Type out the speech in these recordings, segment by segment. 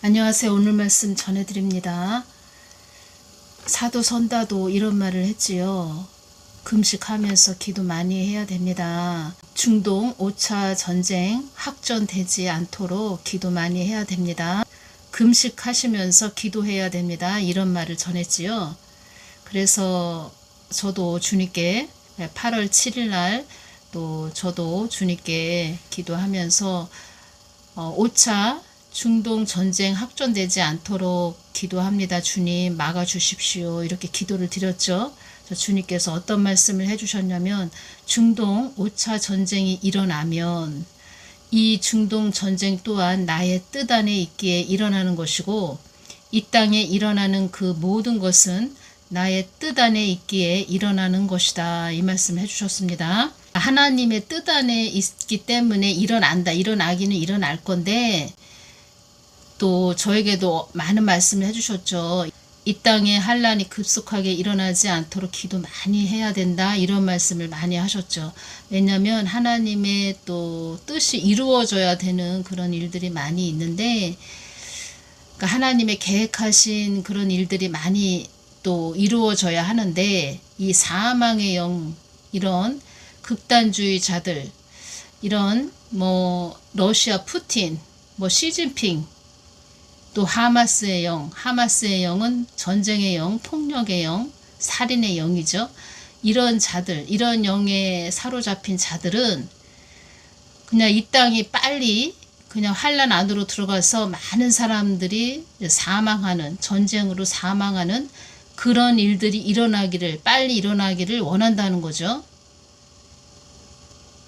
안녕하세요. 오늘 말씀 전해드립니다. 사도 선다도 이런 말을 했지요. 금식하면서 기도 많이 해야 됩니다. 중동 5차 전쟁 확전되지 않도록 기도 많이 해야 됩니다. 금식하시면서 기도해야 됩니다. 이런 말을 전했지요. 그래서 저도 주님께 8월 7일 날 또 저도 주님께 기도하면서 5차 중동 전쟁 확전되지 않도록 기도합니다. 주님 막아주십시오. 이렇게 기도를 드렸죠. 주님께서 어떤 말씀을 해주셨냐면 중동 5차 전쟁이 일어나면 이 중동 전쟁 또한 나의 뜻 안에 있기에 일어나는 것이고 이 땅에 일어나는 그 모든 것은 나의 뜻 안에 있기에 일어나는 것이다. 이 말씀을 해주셨습니다. 하나님의 뜻 안에 있기 때문에 일어나기는 일어날 건데 또 저에게도 많은 말씀을 해주셨죠. 이 땅에 환란이 급속하게 일어나지 않도록 기도 많이 해야 된다. 이런 말씀을 많이 하셨죠. 왜냐하면 하나님의 또 뜻이 이루어져야 되는 그런 일들이 많이 있는데 그러니까 하나님의 계획하신 그런 일들이 많이 또 이루어져야 하는데 이 사망의 영, 이런 극단주의자들, 이런 러시아 푸틴, 시진핑, 또 하마스의 영은 전쟁의 영, 폭력의 영, 살인의 영이죠. 이런 자들, 이런 영에 사로잡힌 자들은 그냥 이 땅이 빨리 그냥 환란 안으로 들어가서 많은 사람들이 사망하는, 전쟁으로 사망하는 그런 일들이 빨리 일어나기를 원한다는 거죠.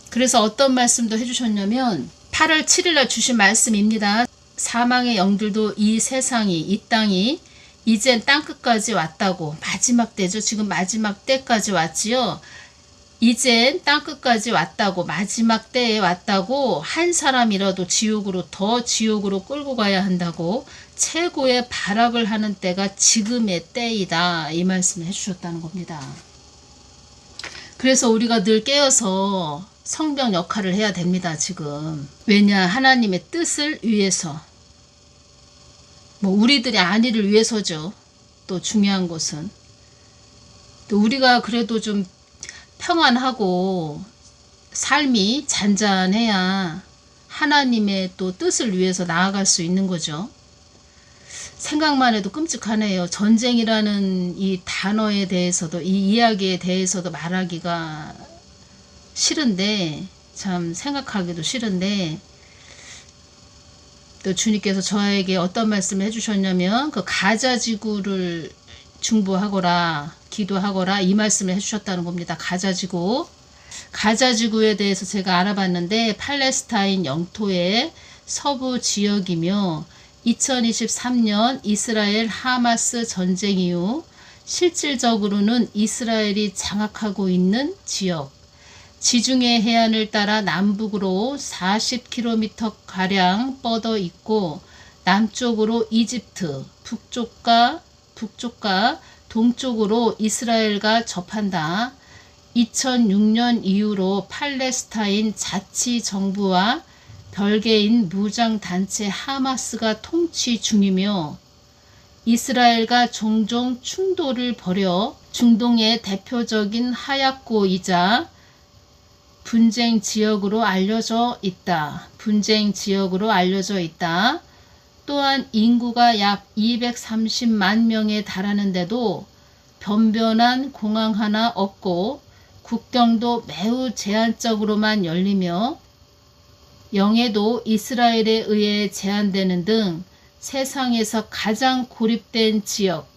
그래서 어떤 말씀도 해주셨냐면 8월 7일 날 주신 말씀입니다. 사망의 영들도 이 세상이, 이 땅이 이젠 땅끝까지 왔다고. 마지막 때죠. 지금 마지막 때까지 왔지요. 이젠 땅끝까지 왔다고, 마지막 때에 왔다고, 한 사람이라도 더 지옥으로 끌고 가야 한다고, 최고의 발악을 하는 때가 지금의 때이다. 이 말씀을 해주셨다는 겁니다. 그래서 우리가 늘 깨어서 성경 역할을 해야 됩니다. 지금. 왜냐, 하나님의 뜻을 위해서. 우리들의 안위를 위해서죠. 또 중요한 것은. 또 우리가 그래도 좀 평안하고 삶이 잔잔해야 하나님의 또 뜻을 위해서 나아갈 수 있는 거죠. 생각만 해도 끔찍하네요. 전쟁이라는 이 단어에 대해서도, 이 이야기에 대해서도 말하기가 싫은데, 참 생각하기도 싫은데, 또 주님께서 저에게 어떤 말씀을 해주셨냐면 그 가자 지구를 중보하거라, 기도하거라, 이 말씀을 해주셨다는 겁니다. 가자 지구에 대해서 제가 알아봤는데 팔레스타인 영토의 서부 지역이며 2023년 이스라엘 하마스 전쟁 이후 실질적으로는 이스라엘이 장악하고 있는 지역, 지중해 해안을 따라 남북으로 40km가량 뻗어 있고 남쪽으로 이집트, 북쪽과 동쪽으로 이스라엘과 접한다. 2006년 이후로 팔레스타인 자치정부와 별개인 무장단체 하마스가 통치 중이며 이스라엘과 종종 충돌을 벌여 중동의 대표적인 하약고이자 분쟁 지역으로 알려져 있다. 또한 인구가 약 230만 명에 달하는데도 변변한 공항 하나 없고 국경도 매우 제한적으로만 열리며 영해도 이스라엘에 의해 제한되는 등 세상에서 가장 고립된 지역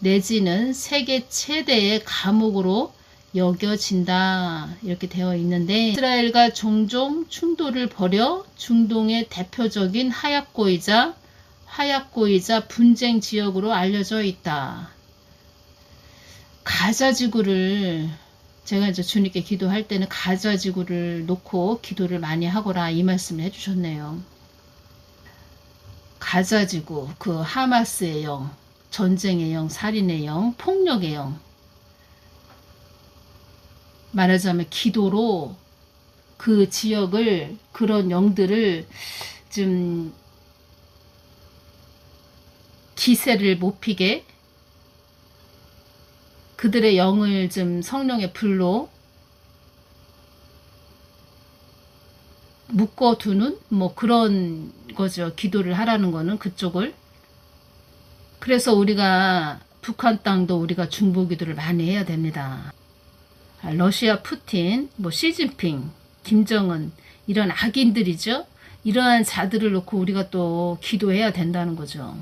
내지는 세계 최대의 감옥으로 여겨진다. 이렇게 되어 있는데 이스라엘과 종종 충돌을 벌여 중동의 대표적인 하약고이자 분쟁 지역으로 알려져 있다. 가자지구를 제가 이제 주님께 기도할 때는 가자지구를 놓고 기도를 많이 하거라 이 말씀을 해주셨네요. 가자지구, 그 하마스의 영, 전쟁의 영, 살인의 영, 폭력의 영, 말하자면 기도로 그 지역을, 그런 영들을 좀 기세를 못 피게 그들의 영을 좀 성령의 불로 묶어두는 뭐 그런 거죠. 기도를 하라는 거는 그쪽을. 그래서 우리가 북한 땅도 우리가 중보 기도를 많이 해야 됩니다. 러시아 푸틴, 뭐 시진핑, 김정은 이런 악인들이죠. 이러한 자들을 놓고 우리가 또 기도해야 된다는 거죠.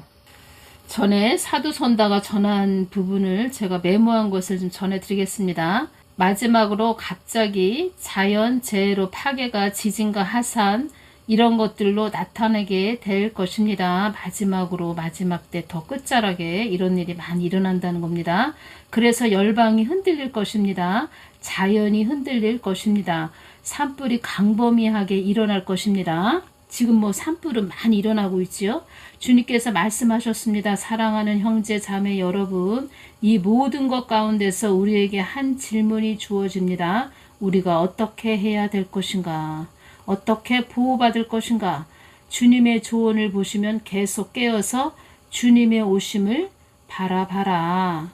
전에 사두선다가 전한 부분을 제가 메모한 것을 좀 전해드리겠습니다. 마지막으로 갑자기 자연재해로 파괴가 지진과 하산 이런 것들로 나타나게 될 것입니다. 마지막으로 마지막 때 더 끝자락에 이런 일이 많이 일어난다는 겁니다. 그래서 열방이 흔들릴 것입니다. 자연이 흔들릴 것입니다. 산불이 광범위하게 일어날 것입니다. 지금 뭐 산불은 많이 일어나고 있지요. 주님께서 말씀하셨습니다. 사랑하는 형제 자매 여러분, 이 모든 것 가운데서 우리에게 한 질문이 주어집니다. 우리가 어떻게 해야 될 것인가? 어떻게 보호받을 것인가? 주님의 조언을 보시면 계속 깨어서 주님의 오심을 바라봐라.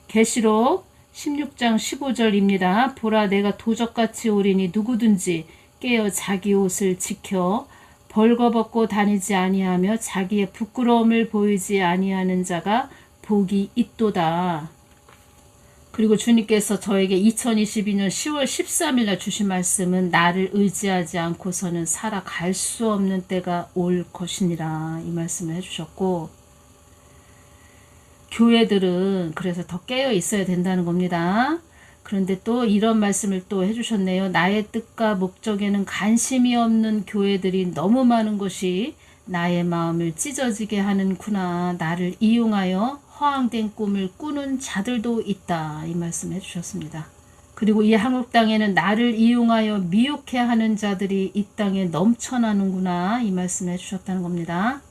계시록 16장 15절입니다. 보라 내가 도적같이 오리니 누구든지 깨어 자기 옷을 지켜 벌거벗고 다니지 아니하며 자기의 부끄러움을 보이지 아니하는 자가 복이 있도다. 그리고 주님께서 저에게 2022년 10월 13일 날 주신 말씀은 나를 의지하지 않고서는 살아갈 수 없는 때가 올 것이니라 이 말씀을 해주셨고, 교회들은 그래서 더 깨어 있어야 된다는 겁니다. 그런데 또 이런 말씀을 또 해주셨네요. 나의 뜻과 목적에는 관심이 없는 교회들이 너무 많은 것이 나의 마음을 찢어지게 하는구나. 나를 이용하여 허황된 꿈을 꾸는 자들도 있다. 이 말씀 해주셨습니다. 그리고 이 한국 땅에는 나를 이용하여 미혹해 하는 자들이 이 땅에 넘쳐나는구나. 이 말씀 해주셨다는 겁니다.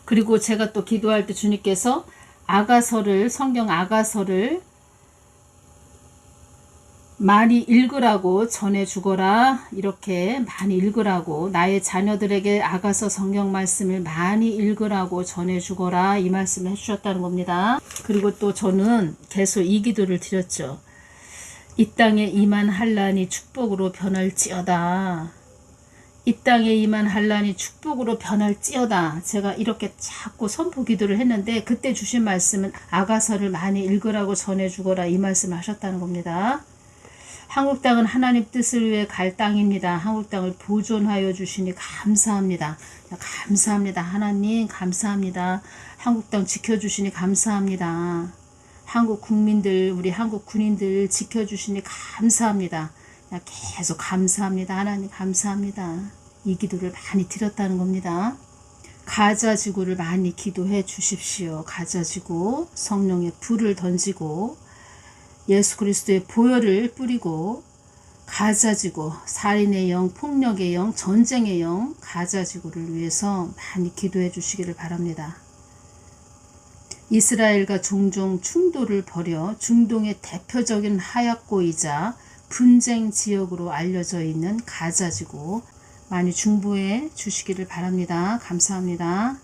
그리고 제가 또 기도할 때 주님께서 아가서를, 성경 아가서를 많이 읽으라고 전해주거라. 이렇게 많이 읽으라고, 나의 자녀들에게 아가서 성경 말씀을 많이 읽으라고 전해주거라. 이 말씀을 해주셨다는 겁니다. 그리고 또 저는 계속 이 기도를 드렸죠. 이 땅에 임한 환난이 축복으로 변할지어다. 이 땅에 임한 환난이 축복으로 변할지어다. 제가 이렇게 자꾸 선포 기도를 했는데 그때 주신 말씀은 아가서를 많이 읽으라고 전해주거라. 이 말씀을 하셨다는 겁니다. 한국 땅은 하나님 뜻을 위해 갈 땅입니다. 한국 땅을 보존하여 주시니 감사합니다. 감사합니다. 하나님 감사합니다. 한국 땅 지켜주시니 감사합니다. 한국 국민들, 우리 한국 군인들 지켜주시니 감사합니다. 계속 감사합니다. 하나님 감사합니다. 이 기도를 많이 드렸다는 겁니다. 가자 지구를 많이 기도해 주십시오. 가자 지구 성령의 불을 던지고 예수 그리스도의 보혈을 뿌리고 가자지구, 살인의 영, 폭력의 영, 전쟁의 영, 가자지구를 위해서 많이 기도해 주시기를 바랍니다. 이스라엘과 종종 충돌을 벌여 중동의 대표적인 하얗고이자 분쟁 지역으로 알려져 있는 가자지구 많이 중보해 주시기를 바랍니다. 감사합니다.